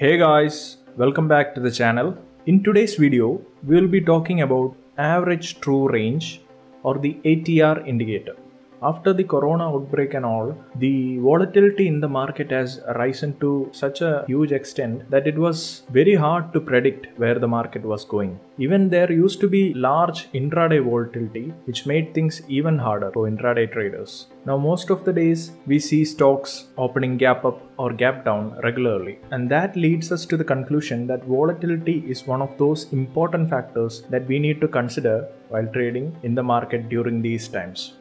Hey guys, welcome back to the channel. In today's video, we will be talking about average true range or the ATR indicator. After the corona outbreak and all, the volatility in the market has risen to such a huge extent that it was very hard to predict where the market was going. Even there used to be large intraday volatility, which made things even harder for intraday traders. Now most of the days we see stocks opening gap up or gap down regularly, and that leads us to the conclusion that volatility is one of those important factors that we need to consider while trading in the market during these times.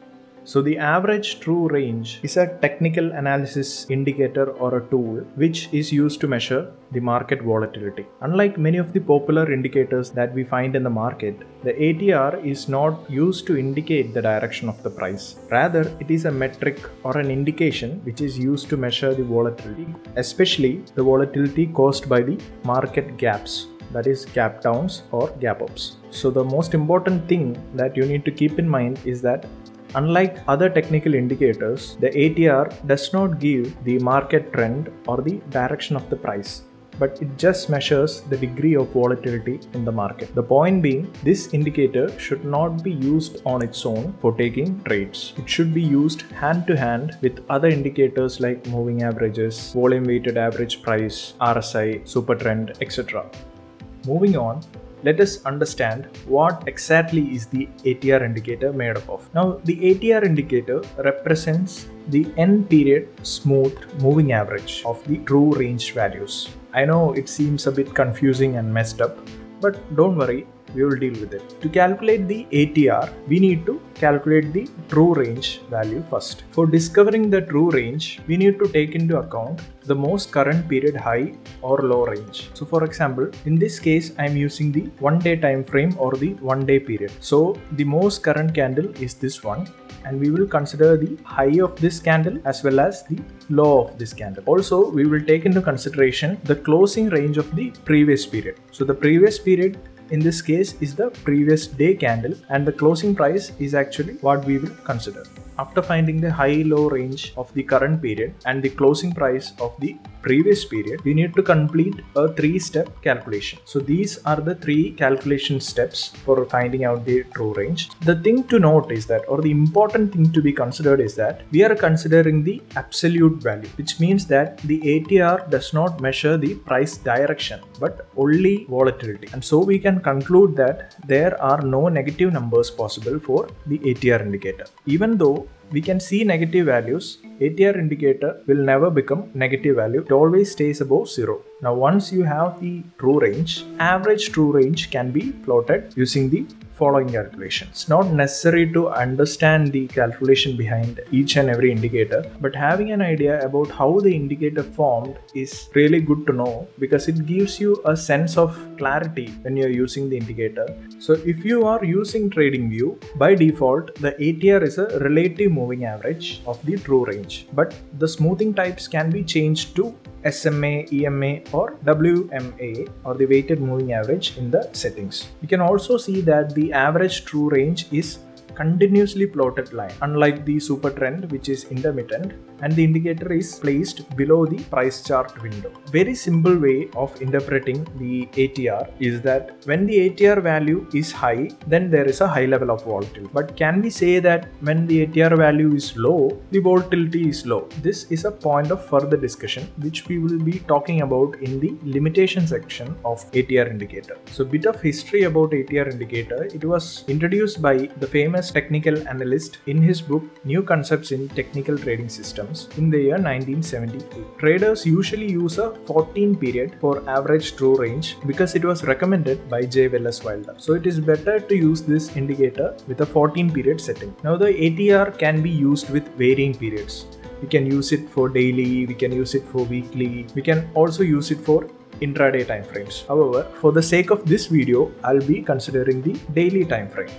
So the average true range is a technical analysis indicator or a tool which is used to measure the market volatility. Unlike many of the popular indicators that we find in the market, the ATR is not used to indicate the direction of the price. Rather, it is a metric or an indication which is used to measure the volatility, especially the volatility caused by the market gaps. That is gap downs or gap ups. So the most important thing that you need to keep in mind is that unlike other technical indicators, the ATR does not give the market trend or the direction of the price, but it just measures the degree of volatility in the market. The point being, this indicator should not be used on its own for taking trades. It should be used hand to hand with other indicators like moving averages, volume weighted average price, RSI, super trend, etc. Moving on, let us understand what exactly is the ATR indicator made up of. Now, the ATR indicator represents the end period smooth moving average of the true range values. I know it seems a bit confusing and messed up, but don't worry, we will deal with it. To calculate the ATR, we need to calculate the true range value first. For discovering the true range, we need to take into account the most current period high or low range. So for example, in this case, I am using the 1 day time frame or the 1 day period. So the most current candle is this one, and we will consider the high of this candle as well as the low of this candle. Also, we will take into consideration the closing range of the previous period. So the previous period in this case is the previous day candle, and the closing price is actually what we will consider. After finding the high-low range of the current period and the closing price of the previous period, we need to complete a 3-step calculation. So these are the 3 calculation steps for finding out the true range. The thing to note is that, or the important thing to be considered is that we are considering the absolute value, which means that the ATR does not measure the price direction but only volatility. And so we can conclude that there are no negative numbers possible for the ATR indicator. Even though we can see negative values, ATR indicator will never become negative value. It always stays above 0. Now once you have the true range, average true range can be plotted using the following calculations. Not necessary to understand the calculation behind each and every indicator, but having an idea about how the indicator formed is really good to know, because it gives you a sense of clarity when you're using the indicator. So if you are using TradingView, by default the ATR is a relative moving average of the true range, but the smoothing types can be changed to SMA, EMA or WMA, or the weighted moving average in the settings. You can also see that the average true range is continuously plotted line, unlike the super trend which is intermittent, and the indicator is placed below the price chart window. Very simple way of interpreting the ATR is that when the ATR value is high, then there is a high level of volatility. But can we say that when the ATR value is low, the volatility is low? This is a point of further discussion which we will be talking about in the limitation section of ATR indicator. So bit of history about ATR indicator. It was introduced by the famous technical analyst in his book New Concepts in Technical Trading Systems in the year 1978. Traders usually use a 14 period for average true range because it was recommended by J. Wallace Wilder. So it is better to use this indicator with a 14 period setting. Now the ATR can be used with varying periods. We can use it for daily, we can use it for weekly, we can also use it for intraday time frames. However, for the sake of this video, I'll be considering the daily time frame.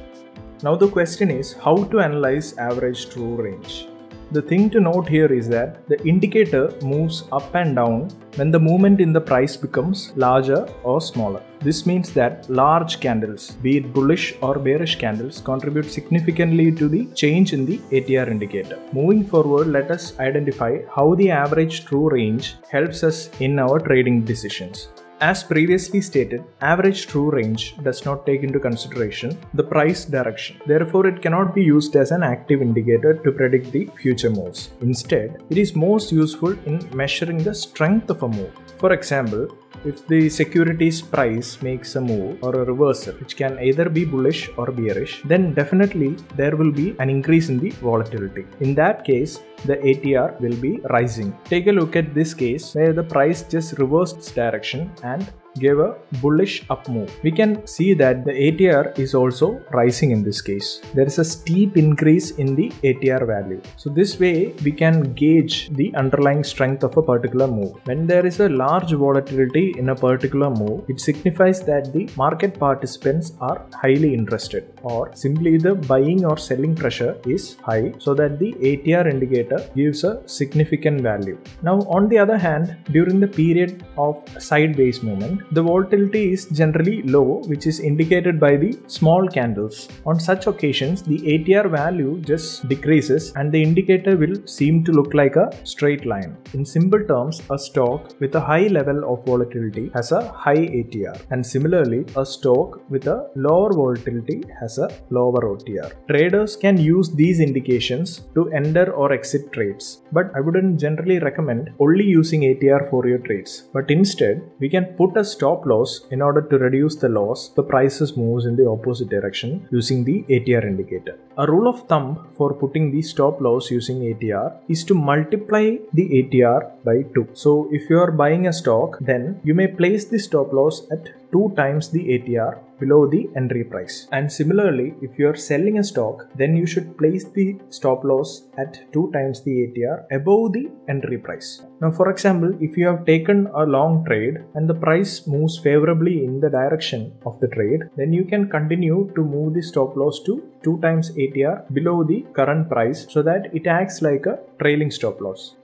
Now the question is how to analyze average true range. The thing to note here is that the indicator moves up and down when the movement in the price becomes larger or smaller. This means that large candles, be it bullish or bearish candles, contribute significantly to the change in the ATR indicator. Moving forward, let us identify how the average true range helps us in our trading decisions. As previously stated, average true range does not take into consideration the price direction. Therefore, it cannot be used as an active indicator to predict the future moves. Instead, it is most useful in measuring the strength of a move. For example, if the securities price makes a move or a reversal, which can either be bullish or bearish, then definitely there will be an increase in the volatility. In that case, the ATR will be rising. Take a look at this case where the price just reversed its direction and gave a bullish up move. We can see that the ATR is also rising in this case. There is a steep increase in the ATR value. So this way we can gauge the underlying strength of a particular move. When there is a large volatility in a particular move, it signifies that the market participants are highly interested, or simply the buying or selling pressure is high, so that the ATR indicator gives a significant value. Now on the other hand, during the period of sideways movement, the volatility is generally low, which is indicated by the small candles. On such occasions, the ATR value just decreases and the indicator will seem to look like a straight line. In simple terms, a stock with a high level of volatility has a high ATR, and similarly, a stock with a lower volatility has a lower OTR. Traders can use these indications to enter or exit trades, but I wouldn't generally recommend only using ATR for your trades. But instead, we can put a stop loss in order to reduce the loss the prices moves in the opposite direction using the ATR indicator. A rule of thumb for putting the stop loss using ATR is to multiply the ATR by 2. So if you are buying a stock, then you may place the stop loss at 2 times the ATR below the entry price. And similarly, if you are selling a stock, then you should place the stop loss at 2 times the ATR above the entry price. Now, for example, if you have taken a long trade and the price moves favorably in the direction of the trade, then you can continue to move the stop loss to 2 times ATR below the current price so that it acts like a trailing stop loss.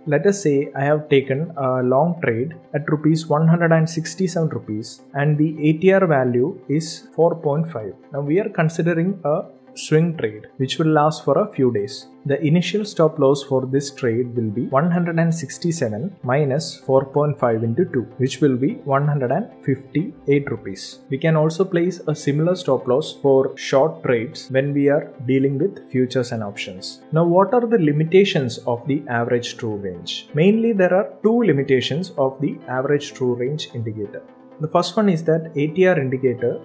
Let us say I have taken a long trade at rupees 167 rupees and the ATR value is 4.5. Now we are considering a swing trade which will last for a few days. The initial stop loss for this trade will be 167 minus 4.5 into 2, which will be 158 rupees. We can also place a similar stop loss for short trades when we are dealing with futures and options. Now, what are the limitations of the average true range? Mainly, there are 2 limitations of the average true range indicator. The first one is that ATR indicator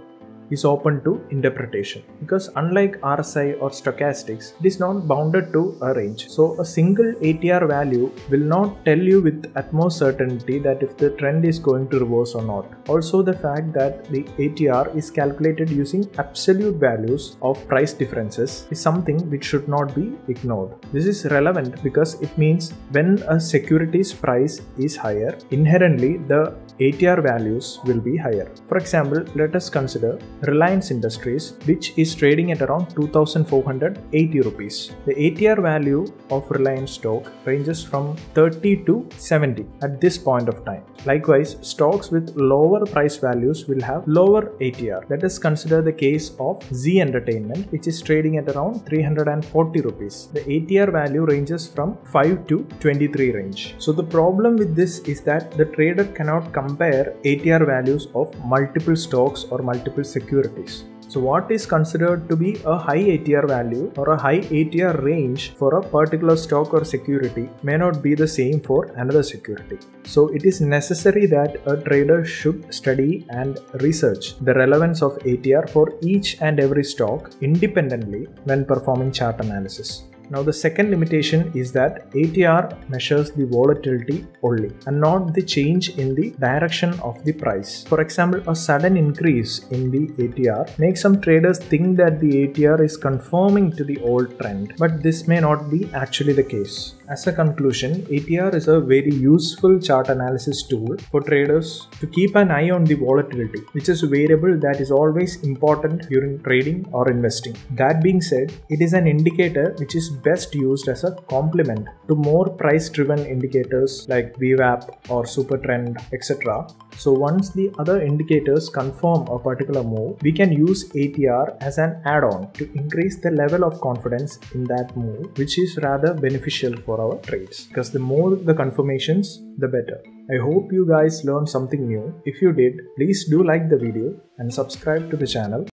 is open to interpretation, because unlike RSI or stochastics, it is not bounded to a range. So a single ATR value will not tell you with utmost certainty that if the trend is going to reverse or not. Also, the fact that the ATR is calculated using absolute values of price differences is something which should not be ignored. This is relevant because it means when a security's price is higher, inherently the ATR values will be higher. For example, let us consider Reliance Industries, which is trading at around 2,480 rupees. The ATR value of Reliance stock ranges from 30 to 70 at this point of time. Likewise, stocks with lower price values will have lower ATR. Let us consider the case of Z Entertainment, which is trading at around 340 rupees. The ATR value ranges from 5 to 23 range. So the problem with this is that the trader cannot compare ATR values of multiple stocks or multiple securities. So what is considered to be a high ATR value or a high ATR range for a particular stock or security may not be the same for another security. So it is necessary that a trader should study and research the relevance of ATR for each and every stock independently when performing chart analysis. Now the second limitation is that ATR measures the volatility only and not the change in the direction of the price. For example, a sudden increase in the ATR makes some traders think that the ATR is conforming to the old trend, but this may not be actually the case. As a conclusion, ATR is a very useful chart analysis tool for traders to keep an eye on the volatility, which is a variable that is always important during trading or investing. That being said, it is an indicator which is best used as a complement to more price-driven indicators like VWAP or Super Trend, etc. So once the other indicators confirm a particular move, we can use ATR as an add-on to increase the level of confidence in that move, which is rather beneficial for our trades, because the more the confirmations, the better. I hope you guys learned something new. If you did, please do like the video and subscribe to the channel.